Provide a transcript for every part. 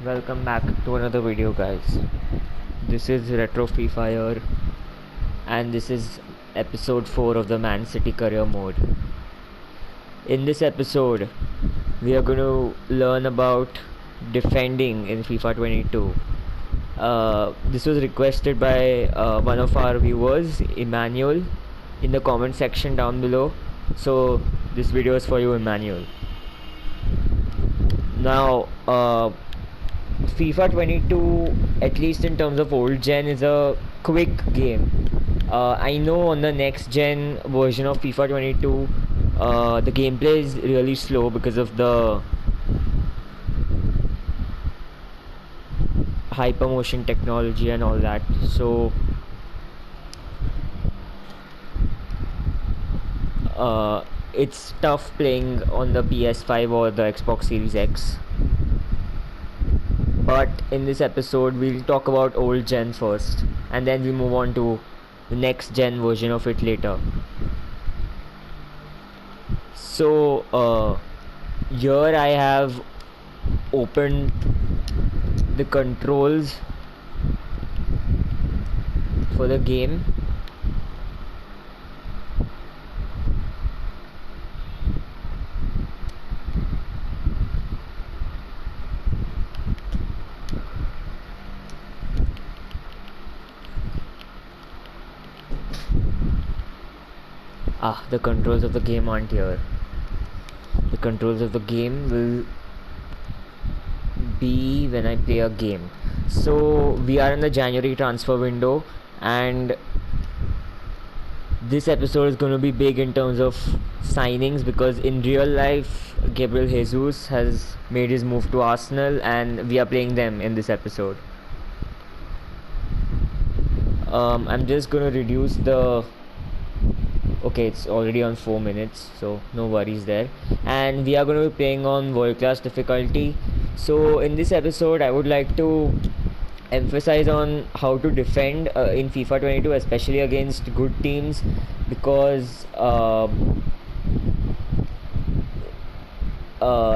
Welcome back to another video, guys. This is Retro Free Fire, and this is episode 4 of the Man City career mode. In this episode, we are going to learn about defending in FIFA 22. This was requested by one of our viewers, Emmanuel, in the comment section down below. So this video is for you, Emmanuel. Now, FIFA 22, at least in terms of old gen, is a quick game. I know on the next gen version of FIFA 22, the gameplay is really slow because of the hypermotion technology and all that. So it's tough playing on the PS5 or the Xbox Series X. But in this episode we'll talk about old gen first, and then we move on to the next gen version of it later. So here I have opened the controls for the game. The controls of the game aren't here. The controls of the game will be when I play a game. So we are in the January transfer window, and this episode is going to be big in terms of signings, because in real life Gabriel Jesus has made his move to Arsenal and we are playing them in this episode. I'm just going to reduce the... Okay, it's already on 4 minutes, so no worries there. And we are going to be playing on world class difficulty. So in this episode I would like to emphasize on how to defend in FIFA 22, especially against good teams, because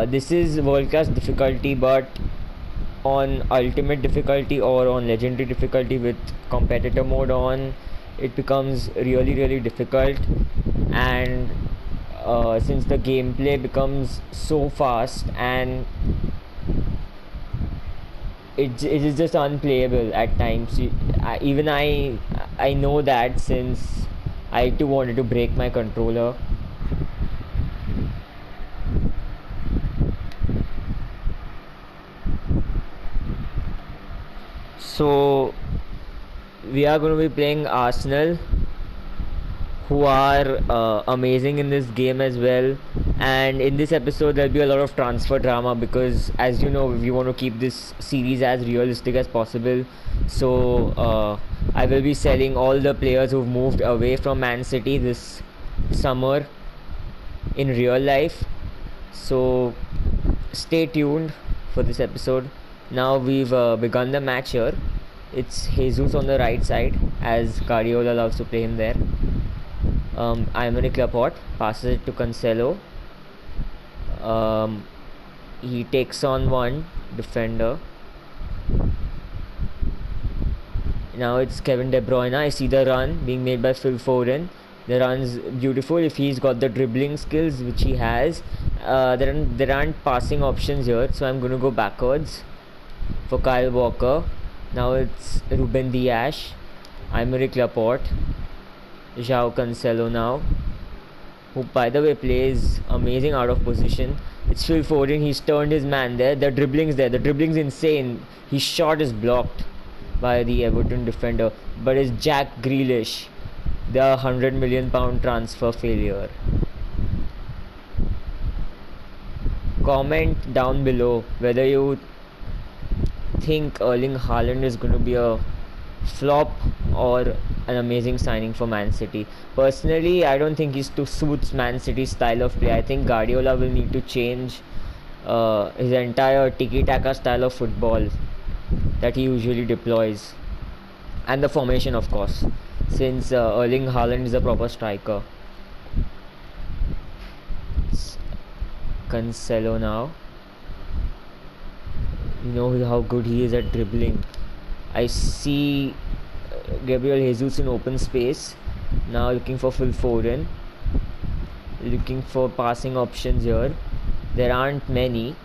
this is world class difficulty, but on ultimate difficulty or on legendary difficulty with competitor mode on, it becomes really difficult. And since the gameplay becomes so fast, and it is just unplayable at times. Even I know that, since I too wanted to break my controller. So we are going to be playing Arsenal, who are amazing in this game as well. And in this episode there'll be a lot of transfer drama, because as you know, we want to keep this series as realistic as possible. So I will be selling all the players who've moved away from Man City this summer in real life. So stay tuned for this episode. Now we've begun the match here. It's Jesus on the right side, as Guardiola loves to play him there. Aymeric Laporte passes it to Cancelo. He takes on one defender. Now it's Kevin De Bruyne. I see the run being made by Phil Foden. The run's beautiful if he's got the dribbling skills, which he has. There aren't passing options here, so I'm going to go backwards for Kyle Walker. Now it's Ruben Dias, Aymeric Laporte, João Cancelo now, who by the way plays amazing out of position. It's Phil Foden. He's turned his man there. The dribbling's there. The dribbling's insane. His shot is blocked by the Everton defender. But it's Jack Grealish, the £100 million transfer failure. Comment down below whether you think Erling Haaland is going to be a flop or an amazing signing for Man City. Personally, I don't think he's to suits Man City's style of play. I think Guardiola will need to change his entire tiki-taka style of football that he usually deploys, and the formation, of course, since Erling Haaland is a proper striker. Cancelo now. You know how good he is at dribbling. I see Gabriel Jesus in open space. Now looking for Phil Foden. Looking for passing options here. There aren't many.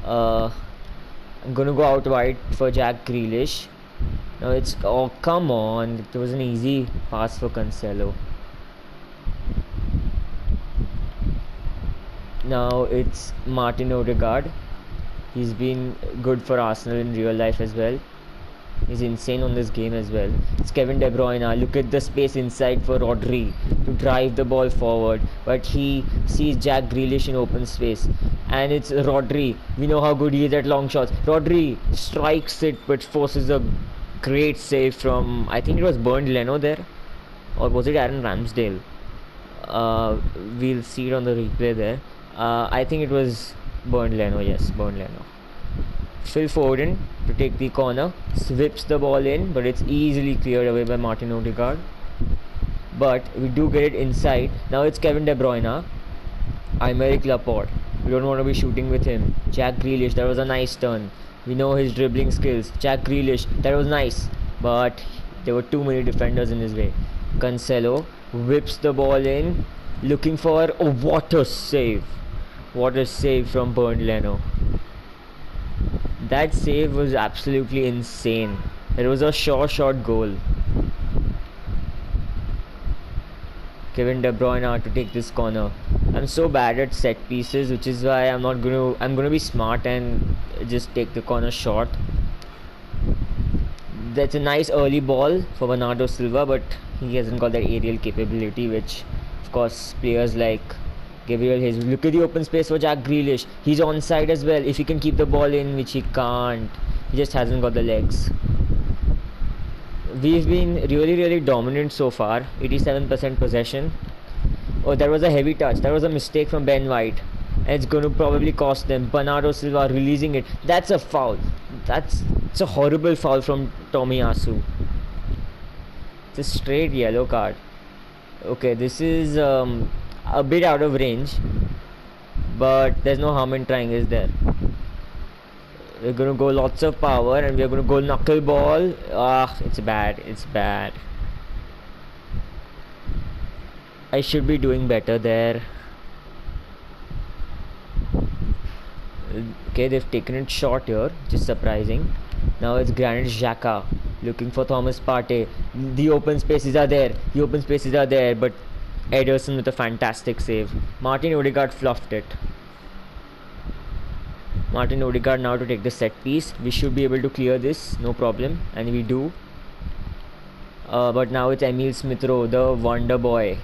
I'm gonna go out wide for Jack Grealish. Now it's, oh come on, it was an easy pass for Cancelo. Now it's Martin Odegaard. He's been good for Arsenal in real life as well. He's insane on this game as well. It's Kevin De Bruyne. Look at the space inside for Rodri to drive the ball forward, but he sees Jack Grealish in open space, and it's Rodri. We know how good he is at long shots. Rodri strikes it, but forces a great save from, I think it was Bernd Leno there, or was it Aaron Ramsdale? We'll see it on the replay there. I think it was Bernd Leno. Yes, Bernd Leno. Phil Foden to take the corner, whips the ball in, but it's easily cleared away by Martin Odegaard. But we do get it inside. Now it's Kevin De Bruyne, Aymeric Laporte. We don't want to be shooting with him. Jack Grealish, that was a nice turn. We know his dribbling skills. Jack Grealish, that was nice, but there were too many defenders in his way. Cancelo whips the ball in, looking for, oh, what a save! What a save from Bernd Leno. That save was absolutely insane. It was a sure shot goal. Kevin De Bruyne to take this corner. I'm so bad at set pieces, which is why I'm gonna be smart and just take the corner short. That's a nice early ball for Bernardo Silva, but he hasn't got that aerial capability, which of course players like Gabriel Jesus. Look at the open space for Jack Grealish. He's onside as well. If he can keep the ball in, which he can't. He just hasn't got the legs. We've been really dominant so far. 87% possession. Oh, that was a heavy touch. That was a mistake from Ben White. And it's going to probably cost them. Bernardo Silva releasing it. That's a foul. It's a horrible foul from Tomiyasu. It's a straight yellow card. Okay, this is a bit out of range, but there's no harm in trying, is there? We're gonna go lots of power and we're gonna go knuckleball. It's bad. I should be doing better there. Okay, they've taken it short here, which is surprising. Now it's Granit Xhaka looking for Thomas Partey. The open spaces are there, but Ederson with a fantastic save. Martin Odegaard fluffed it. Martin Odegaard now to take the set piece. We should be able to clear this, no problem, and we do. But now it's Emil Smith-Rowe, the wonder boy,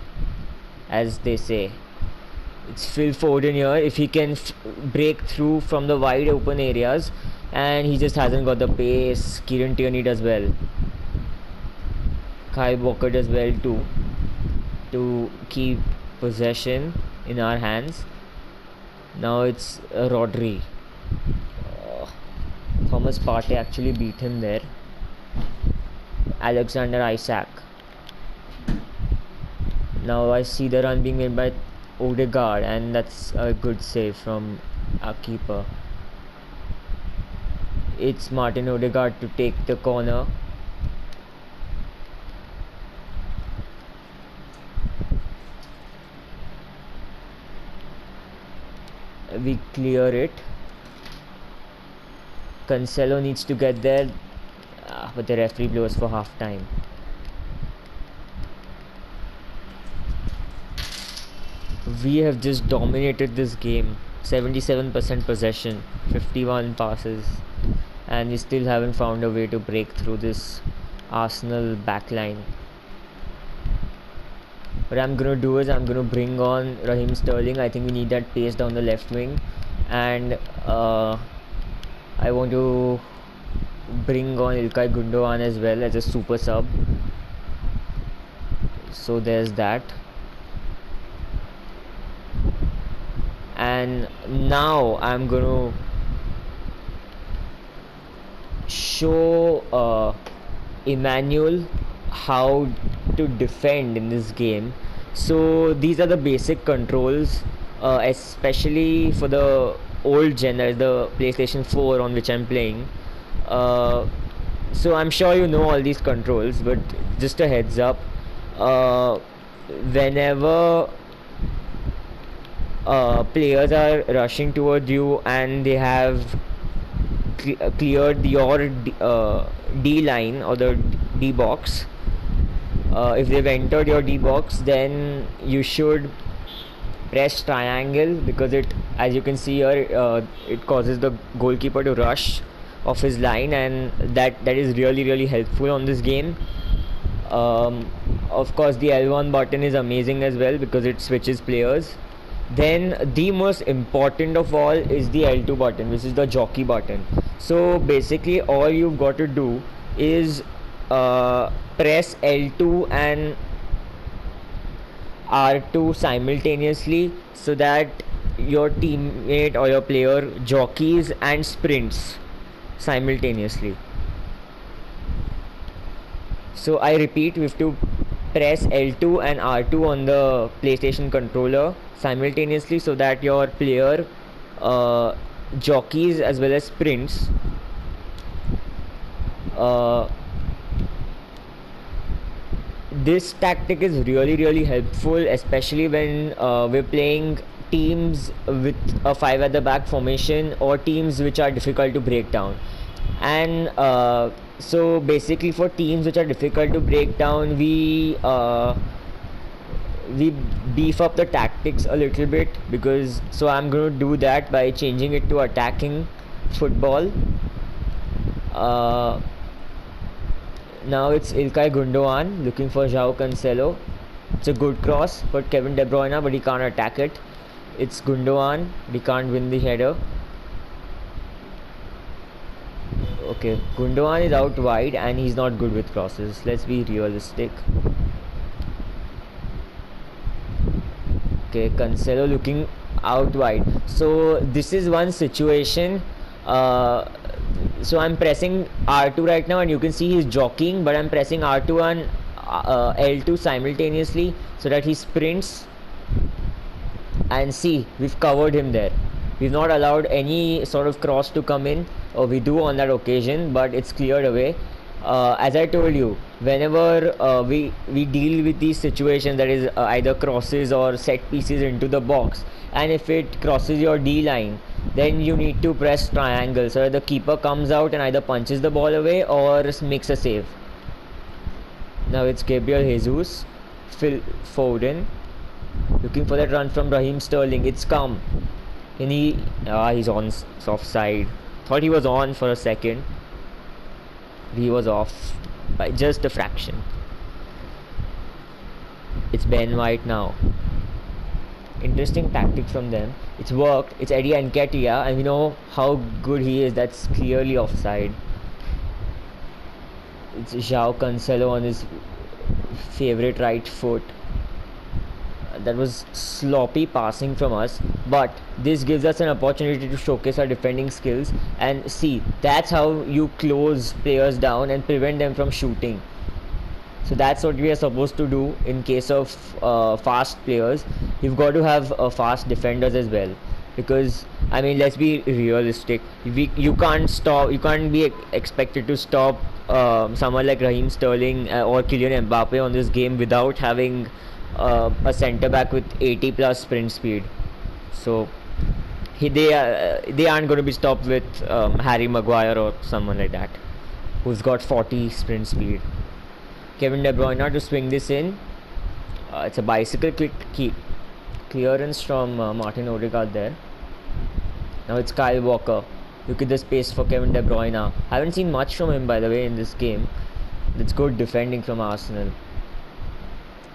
as they say. It's Phil Foden here. If he can break through from the wide open areas, and he just hasn't got the pace. Kieran Tierney does well. Kyle Walker does well too, to keep possession in our hands. Now it's Rodri. Thomas Partey actually beat him there. Alexander Isak. Now I see the run being made by Odegaard, and that's a good save from our keeper. It's Martin Odegaard to take the corner. We clear it. Cancelo needs to get there, but the referee blows for half time. We have just dominated this game. 77% possession, 51 passes, and we still haven't found a way to break through this Arsenal backline. What I'm gonna do is I'm gonna bring on Raheem Sterling. I think we need that pace down the left wing, and I want to bring on Ilkay Gundogan as well as a super sub. So there's that. And now I'm gonna show Emmanuel how to defend in this game. So these are the basic controls, especially for the old gen, that is the PlayStation 4 on which I'm playing. So I'm sure you know all these controls, but just a heads up, whenever players are rushing toward you and they have cleared your D line or the D box, if they've entered your D box, then you should press triangle, because it, as you can see here, it causes the goalkeeper to rush off his line, and that is really helpful on this game. Of course, the L1 button is amazing as well because it switches players. Then the most important of all is the L2 button, which is the jockey button. So basically all you've got to do is press L2 and R2 simultaneously, so that your teammate or your player jockeys and sprints simultaneously. So I repeat, we have to press L2 and R2 on the PlayStation controller simultaneously, so that your player jockeys as well as sprints. This tactic is really helpful, especially when we're playing teams with a 5 at the back formation or teams which are difficult to break down. And so basically for teams which are difficult to break down, we beef up the tactics a little bit, because so I'm going to do that by changing it to attacking football. Now it's Ilkay Gundogan looking for João Cancelo. It's a good cross for Kevin De Bruyne, but he can't attack it. It's Gundogan, he can't win the header. Okay, Gundogan is out wide and he's not good with crosses. Let's be realistic. Okay, Cancelo looking out wide. So this is one situation. So I'm pressing R2 right now, and you can see he's jockeying, but I'm pressing R2 and L2 simultaneously so that he sprints. And see, we've covered him there. We've not allowed any sort of cross to come in, or we do on that occasion, but it's cleared away. As I told you, whenever we deal with these situations, that is either crosses or set pieces into the box, and if it crosses your D line, then you need to press triangle so that the keeper comes out and either punches the ball away or makes a save. Now it's Gabriel Jesus, Phil Foden, looking for that run from Raheem Sterling. It's come, and he's on offside. Thought he was on for a second. He was off by just a fraction. It's Ben White now. Interesting tactic from them. It's worked. It's Eddie Nketiah, and we know how good he is. That's clearly offside. It's João Cancelo on his favorite right foot. That was sloppy passing from us, but this gives us an opportunity to showcase our defending skills. And see, that's how you close players down and prevent them from shooting. So that's what we are supposed to do in case of fast players. You've got to have fast defenders as well, because I mean, let's be realistic. You can't be expected to stop someone like Raheem Sterling or Kylian Mbappe on this game without having a centre back with 80 plus sprint speed. So they aren't going to be stopped with Harry Maguire or someone like that who's got 40 sprint speed. Kevin De Bruyne to swing this in. It's a bicycle clearance from Martin Odegaard there. Now it's Kyle Walker. Look at the space for Kevin De Bruyne. Haven't seen much from him, by the way, in this game. It's good defending from Arsenal.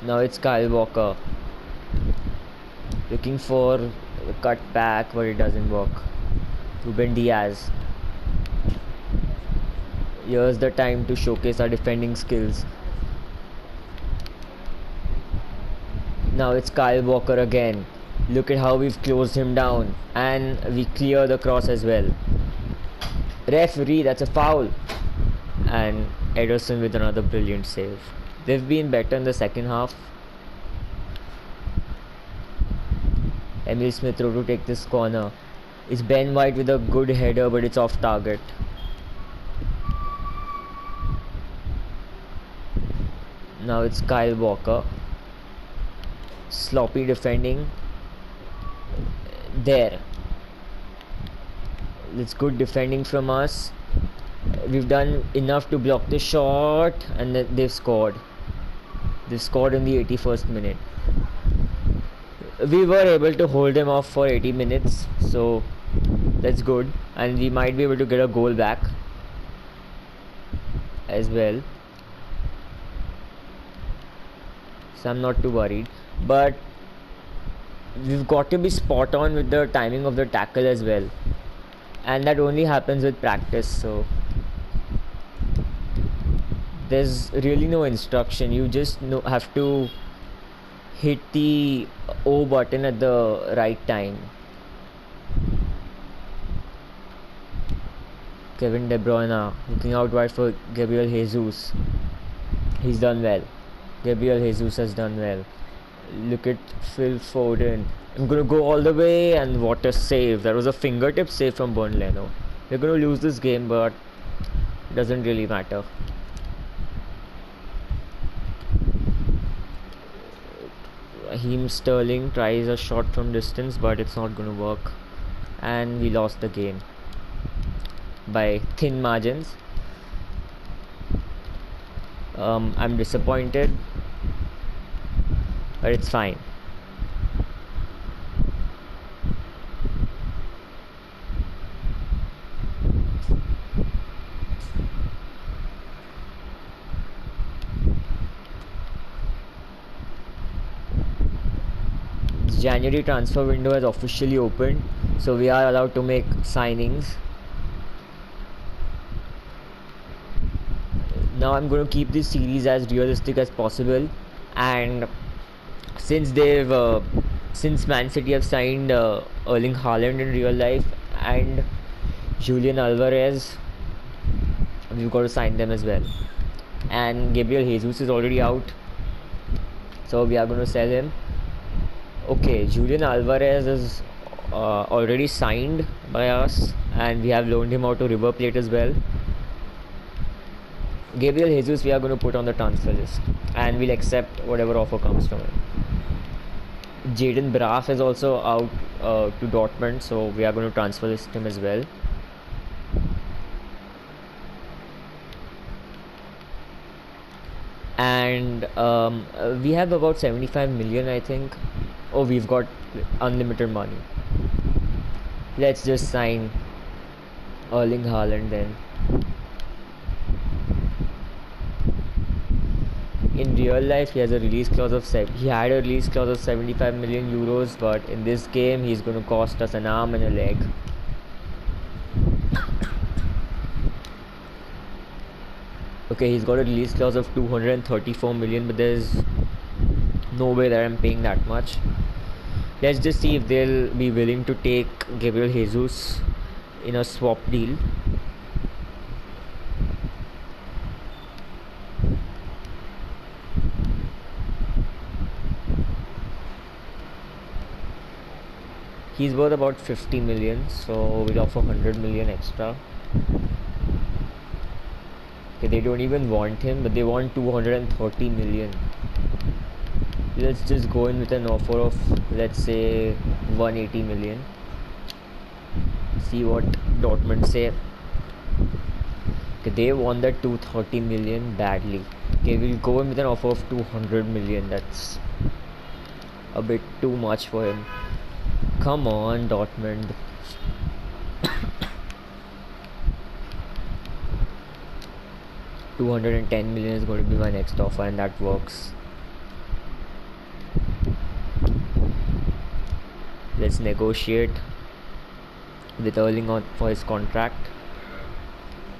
Now it's Kyle Walker looking for a cut back, but it doesn't work. Ruben Diaz. Here's the time to showcase our defending skills. Now it's Kyle Walker again. Look at how we've closed him down, and we clear the cross as well. Referee, that's a foul. And Ederson with another brilliant save. They've been better in the second half. Emil Smith Rowe to take this corner. It's Ben White with a good header, but it's off target. Now it's Kyle Walker. Sloppy defending. There. It's good defending from us. We've done enough to block the shot, and they've scored. They've scored in the 81st minute. We were able to hold them off for 80 minutes, so that's good. And we might be able to get a goal back as well. So I'm not too worried. But we've got to be spot on with the timing of the tackle as well. And that only happens with practice, so there's really no instruction. You just have to hit the O button at the right time. Kevin De Bruyne looking out wide for Gabriel Jesus. He's done well. Gabriel Jesus has done well. Look at Phil Foden. I'm gonna go all the way, and what a save. That was a fingertip save from Leno. We're gonna lose this game, but it doesn't really matter. Raheem Sterling tries a shot from distance, but it's not gonna work. And we lost the game by thin margins. I'm disappointed, but it's fine. January transfer window has officially opened, so we are allowed to make signings. Now I'm going to keep this series as realistic as possible, and since Man City have signed Erling Haaland in real life and Julian Alvarez, we've got to sign them as well. And Gabriel Jesus is already out, so we are going to sell him. Okay, Julian Alvarez is already signed by us, and we have loaned him out to River Plate as well. Gabriel Jesus we are going to put on the transfer list, and we'll accept whatever offer comes from him. Jaden Braff is also out to Dortmund, so we are going to transfer list him as well. And we have about 75 million, I think. Oh, we've got unlimited money. Let's just sign Erling Haaland then. In real life, he had a release clause of 75 million euros, but in this game, he's going to cost us an arm and a leg. Okay, he's got a release clause of 234 million, but there's no way that I'm paying that much. Let's just see if they'll be willing to take Gabriel Jesus in a swap deal. He's worth about 50 million, so we'll offer 100 million extra. Okay, they don't even want him, but they want 230 million. Let's just go in with an offer of, let's say, 180 million. See what Dortmund say. Okay, they want that 230 million badly. Okay, we'll go in with an offer of 200 million. That's a bit too much for him. Come on, Dortmund. $210 million is going to be my next offer, and that works. Let's negotiate with Erling on for his contract.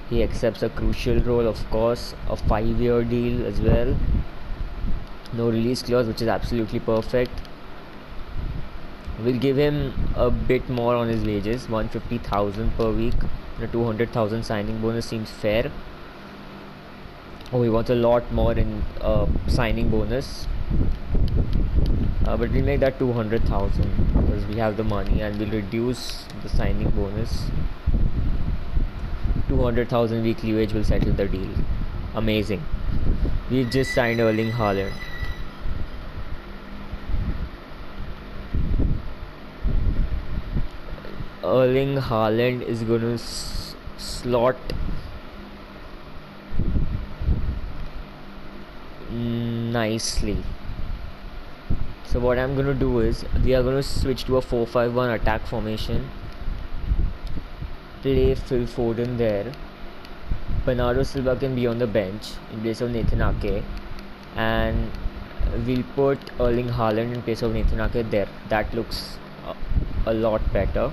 He accepts a crucial role, of course, a 5-year deal as well. No release clause, which is absolutely perfect. We'll give him a bit more on his wages, 150,000 per week. The 200,000 signing bonus seems fair. Oh, he wants a lot more in signing bonus, but we'll make that 200,000. because we have the money, and we'll reduce the signing bonus. 200,000 weekly wage will settle the deal. Amazing. We just signed Erling Haaland. Erling Haaland is going to slot nicely. So what I'm going to do is we are going to switch to a 4-5-1 attack formation. Play Phil Foden there. Bernardo Silva can be on the bench in place of Nathan Ake, and we'll put Erling Haaland in place of Nathan Ake there. That looks a lot better.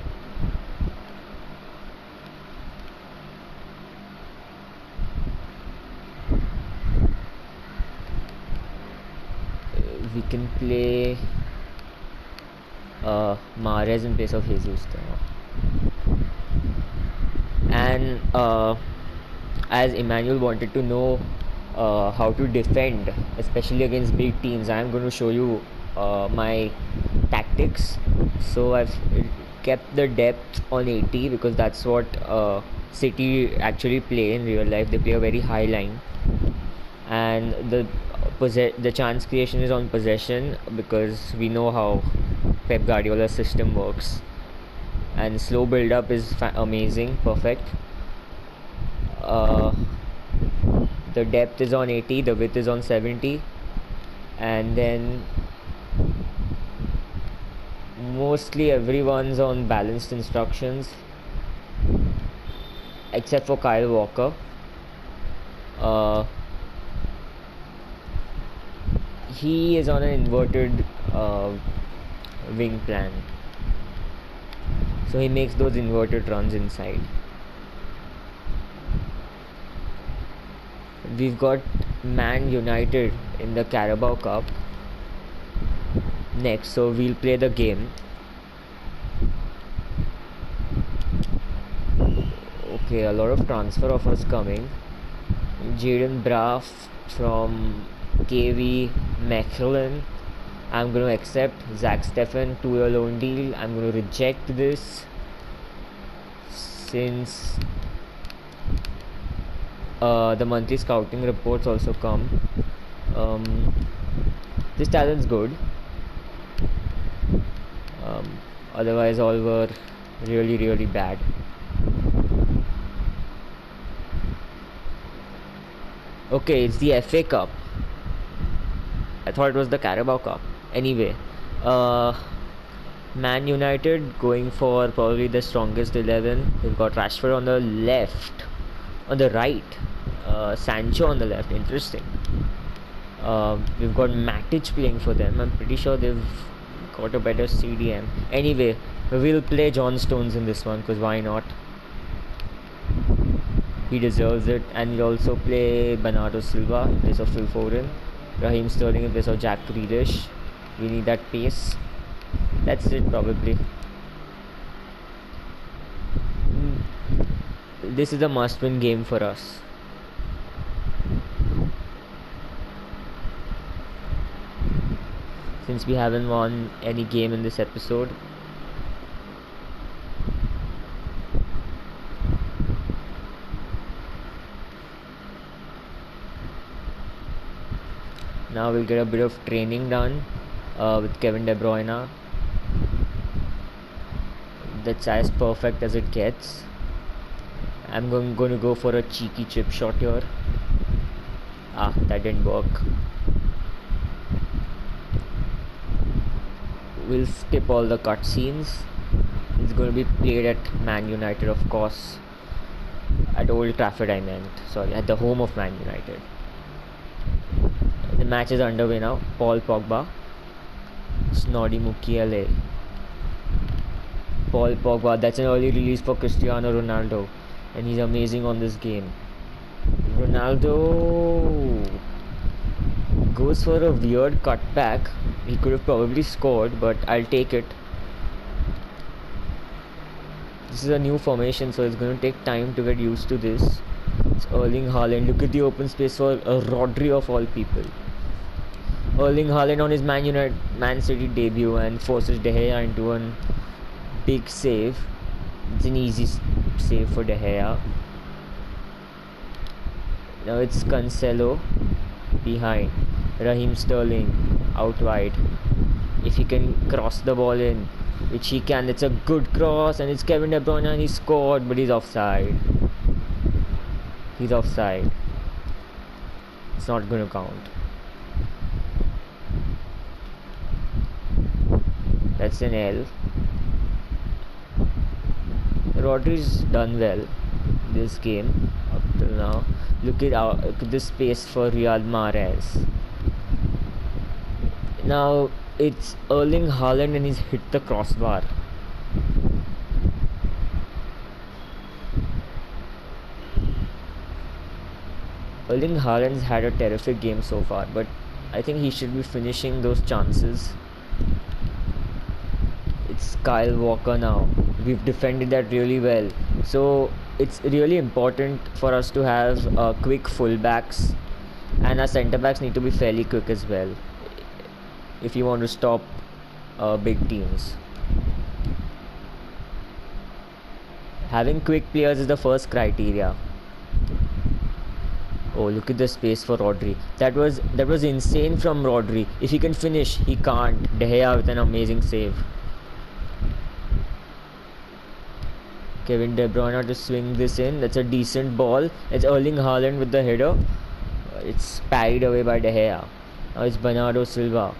We can play Mahrez in place of Jesus there. And as Emmanuel wanted to know how to defend, especially against big teams, I am going to show you my tactics. So I've kept the depth on 80 because that's what City actually play in real life. They play a very high line, and the chance creation is on possession because we know how Pep Guardiola's system works. And slow build up is amazing, perfect. The depth is on 80, the width is on 70, and then mostly everyone's on balanced instructions except for Kyle Walker. He is on an inverted wing plan, so he makes those inverted runs inside. We've got Man United in the Carabao Cup next, so we'll play the game. Okay, a lot of transfer offers coming. Jaden Braff from KV Mechelen. I'm going to accept. Zach Steffen, 2-year loan deal. I'm going to reject this since the monthly scouting reports also come. This talent's good. Otherwise all were really, really bad. Okay, it's the FA Cup. I thought it was the Carabao Cup. Anyway, Man United going for probably the strongest 11. We've got Rashford on the left, on the right, Sancho on the left. Interesting. We've got Matic playing for them. I'm pretty sure they've got a better CDM. Anyway, we'll play John Stones in this one because why not? He deserves it. And we'll also play Bernardo Silva in place of Phil Foden, Raheem Sterling in place of Jack Grealish. We need that pace. That's it probably. This is a must-win game for us. Since we haven't won any game in this episode. Now we'll get a bit of training done with Kevin De Bruyne. That's as perfect as it gets. I'm going to go for a cheeky chip shot here. That didn't work. We'll skip all the cutscenes. It's going to be played at Man United, of course. At Old Trafford, I meant. Sorry, at the home of Man United. The match is underway now. Paul Pogba. Snoddy Mukiele. Paul Pogba. That's an early release for Cristiano Ronaldo. And he's amazing on this game. Ronaldo goes for a weird cutback. He could have probably scored, but I'll take it. This is a new formation, so it's going to take time to get used to this. It's Erling Haaland. Look at the open space for Rodri of all people. Erling Haaland on his Man City debut and forces De Gea into a big save. It's an easy save for De Gea. Now it's Cancelo behind. Raheem Sterling out wide. If he can cross the ball in, which he can, it's a good cross, and it's Kevin De Bruyne, and he scored, but he's offside. He's offside. It's not going to count. That's an L. Rodri's done well this game up till now. Look at this space for Riyad Mahrez. Now it's Erling Haaland and he's hit the crossbar. Erling Haaland's had a terrific game so far, but I think he should be finishing those chances. It's Kyle Walker now. We've defended that really well. So it's really important for us to have quick fullbacks, and our centre backs need to be fairly quick as well if you want to stop big teams. Having quick players is the first criteria. Oh, look at the space for Rodri. That was insane from Rodri. If he can finish, he can't. De Gea with an amazing save. Kevin De Bruyne to swing this in. That's a decent ball. It's Erling Haaland with the header. It's parried away by De Gea. Now it's Bernardo Silva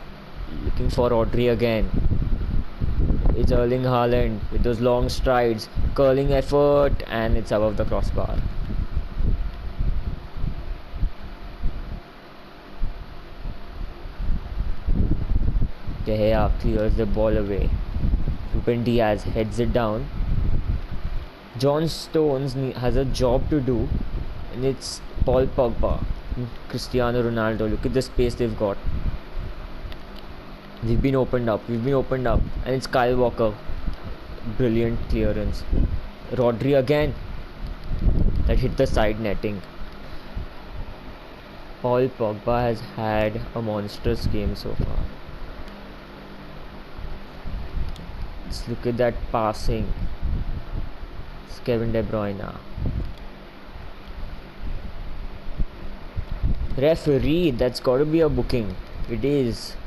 looking for Rodri again. It's Erling Haaland with those long strides, curling effort, and it's above the crossbar. De Gea clears the ball away. Ruben Diaz heads it down. John Stones has a job to do, and it's Paul Pogba, Cristiano Ronaldo. Look at the space they've got. We've been opened up, and it's Kyle Walker. Brilliant clearance. Rodri again. That hit the side netting. Paul Pogba has had a monstrous game so far. Let's look at that passing. It's Kevin De Bruyne. Referee, that's got to be a booking. It is.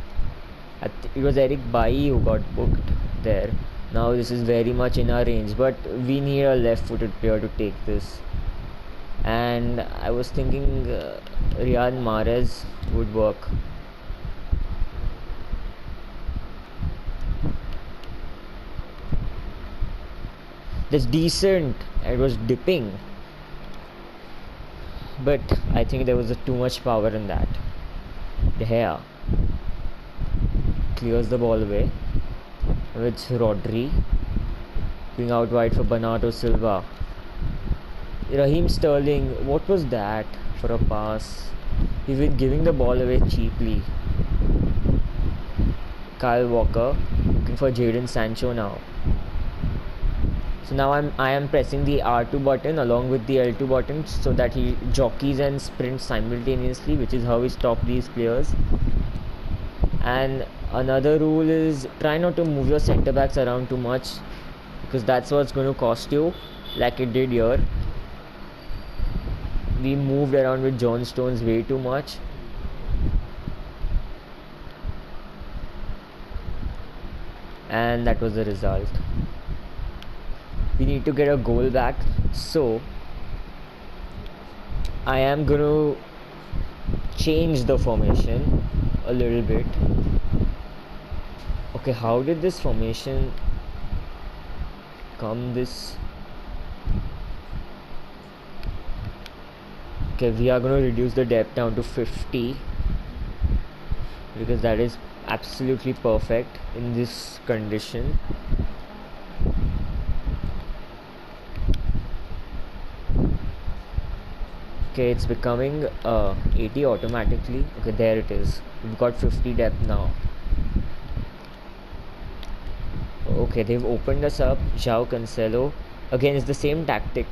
It was Eric Bailly who got booked there. Now this is very much in our range, but we need a left-footed player to take this. And I was thinking Riyad Mahrez would work. That's decent. It was dipping, but I think there was too much power in that. De Gea clears the ball away. It's Rodri being out wide for Bernardo Silva. Raheem Sterling, what was that for a pass? He's been giving the ball away cheaply. Kyle Walker looking for Jadon Sancho now. So now I am pressing the R2 button along with the L2 button so that he jockeys and sprints simultaneously, which is how we stop these players. And another rule is try not to move your centre backs around too much, because that's what's going to cost you, like it did here. We moved around with John Stones way too much. And that was the result. We need to get a goal back, so I am going to change the formation a little bit. Okay, how did this formation come this? Okay, we are going to reduce the depth down to 50 because that is absolutely perfect in this condition. Okay, it's becoming 80 automatically. Okay, there it is. We've got 50 depth now. Okay, they've opened us up. João Cancelo. Again, it's the same tactic.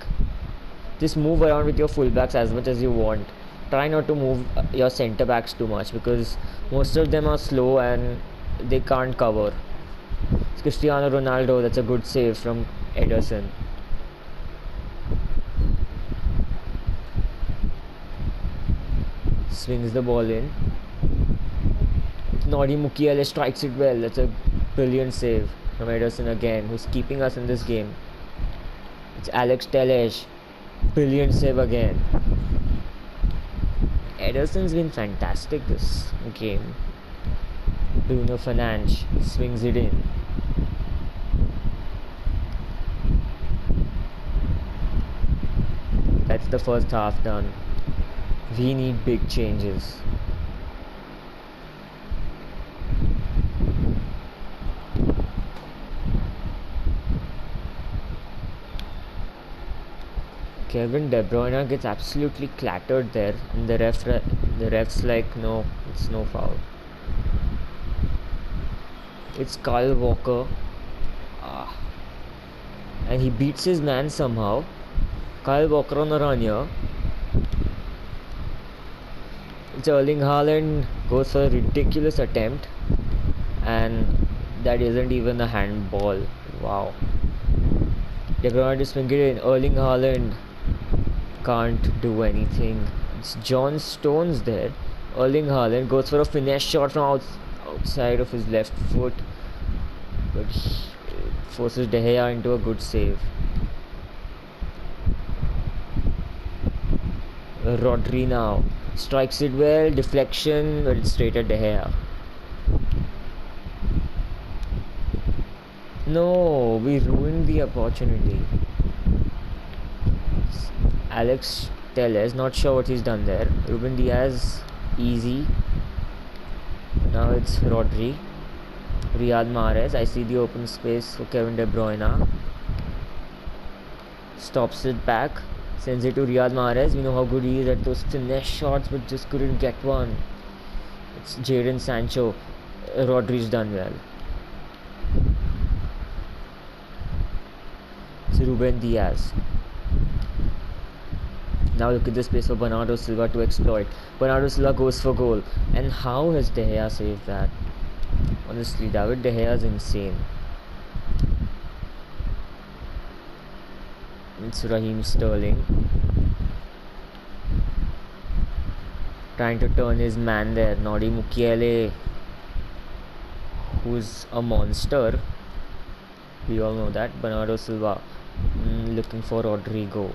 Just move around with your fullbacks as much as you want. try not to move your center backs too much because most of them are slow and they can't cover. It's Cristiano Ronaldo, that's a good save from Ederson. Swings the ball in. Nori Mukiele strikes it well. That's a brilliant save from Ederson again, who's keeping us in this game. It's Alex Telles. Brilliant save again. Ederson's been fantastic this game. Bruno Fernandes swings it in. That's the first half done. We need big changes. Kevin De Bruyne gets absolutely clattered there, and the ref's like, no, it's no foul. It's Kyle Walker, and he beats his man somehow. Kyle Walker on a run here. It's Erling Haaland, goes for a ridiculous attempt, and that isn't even a handball. Wow. De Bruyne to swing it in. Erling Haaland can't do anything. It's John Stones there. Erling Haaland goes for a finesse shot from outside of his left foot, but he forces De Gea into a good save. Rodri now strikes it well, deflection, but it's straight at De Gea. No, we ruined the opportunity. Alex Telles, not sure what he's done there. Ruben Diaz, easy. Now it's Rodri. Riyad Mahrez, I see the open space for Kevin De Bruyne. Stops it back, sends it to Riyad Mahrez. We know how good he is at those finesse shots, but just couldn't get one. It's Jadon Sancho. Rodri's done well. It's Ruben Diaz. Now look at the space for Bernardo Silva to exploit. Bernardo Silva goes for goal. And how has De Gea saved that? Honestly, David De Gea is insane. It's Raheem Sterling. Trying to turn his man there. Nori Mukiele, who's a monster. We all know that. Bernardo Silva looking for Rodrigo.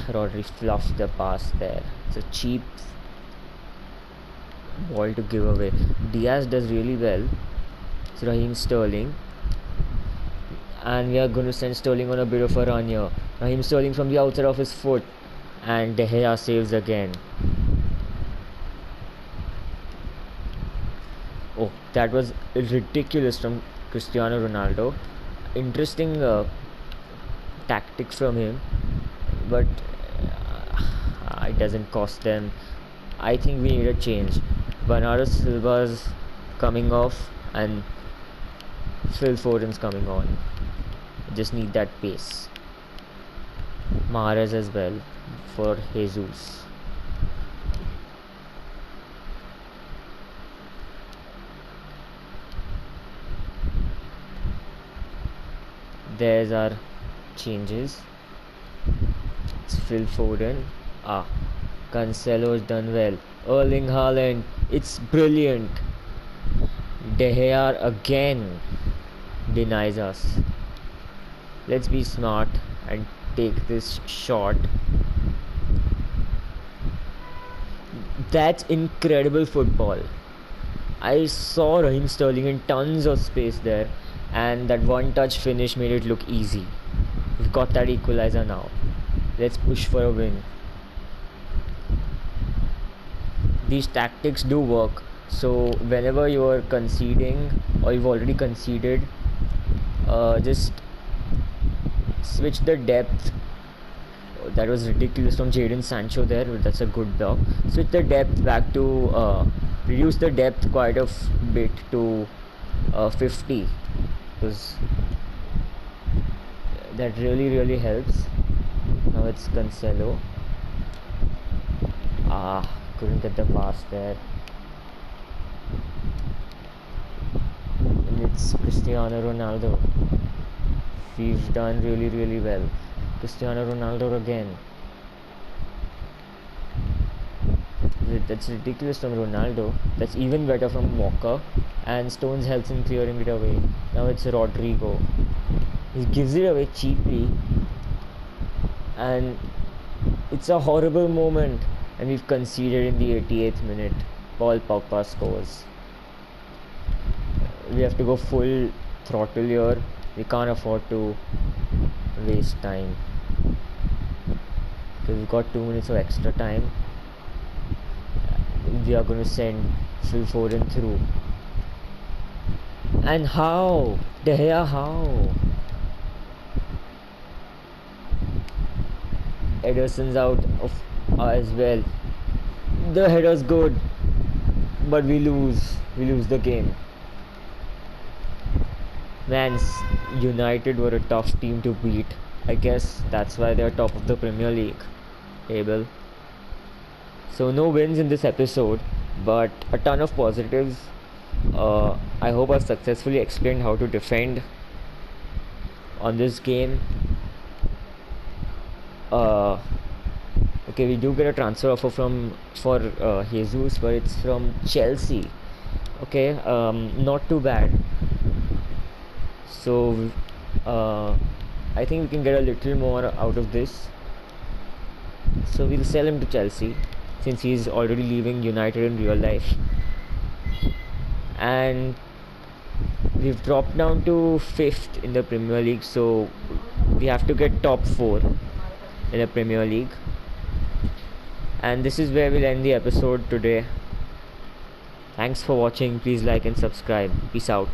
Rodri fluffed the pass there. It's a cheap ball to give away. Diaz does really well. It's Raheem Sterling. And we are going to send Sterling on a bit of a run here. Raheem Sterling from the outside of his foot. And De Gea saves again. Oh, that was ridiculous from Cristiano Ronaldo. Interesting tactic from him. But it doesn't cost them. I think we need a change. Bernardo Silva's coming off and Phil Foden's coming on. Just need that pace. Mahrez as well for Jesus. There's our changes. It's Phil Foden. Cancelo's done well. Erling Haaland, it's brilliant. De Gea again denies us. Let's be smart and take this shot. That's incredible football. I saw Raheem Sterling in tons of space there, and that one touch finish made it look easy. We've got that equalizer now. Let's push for a win. These tactics do work. So whenever you are conceding or you've already conceded, just switch the depth. That was ridiculous from Jadon Sancho there, but that's a good block. Switch the depth back to reduce the depth quite a bit to 50, because that really helps. Now it's Cancelo. Couldn't get the pass there. And it's Cristiano Ronaldo. We've done really well. Cristiano Ronaldo again. That's ridiculous from Ronaldo. That's even better from Walker. And Stones helps in clearing it away. Now it's Rodrigo. He gives it away cheaply. And it's a horrible moment. And we've conceded in the 88th minute. Paul Pogba scores. We have to go full throttle here. We can't afford to waste time. Because we've got 2 minutes of extra time. We are going to send Phil Foden through. And how? De Gea, how? Ederson's out of as well. The header's good, but we lose. We lose the game. Man, United were a tough team to beat. I guess that's why they're top of the Premier League table. So no wins in this episode, but a ton of positives. I hope I've successfully explained how to defend on this game. Okay, we do get a transfer offer for Jesus, but it's from Chelsea. Okay, not too bad. So I think we can get a little more out of this. So we'll sell him to Chelsea since he's already leaving United in real life. And we've dropped down to 5th in the Premier League, so we have to get top 4 in the Premier League. And this is where we'll end the episode today. Thanks for watching. Please like and subscribe. Peace out.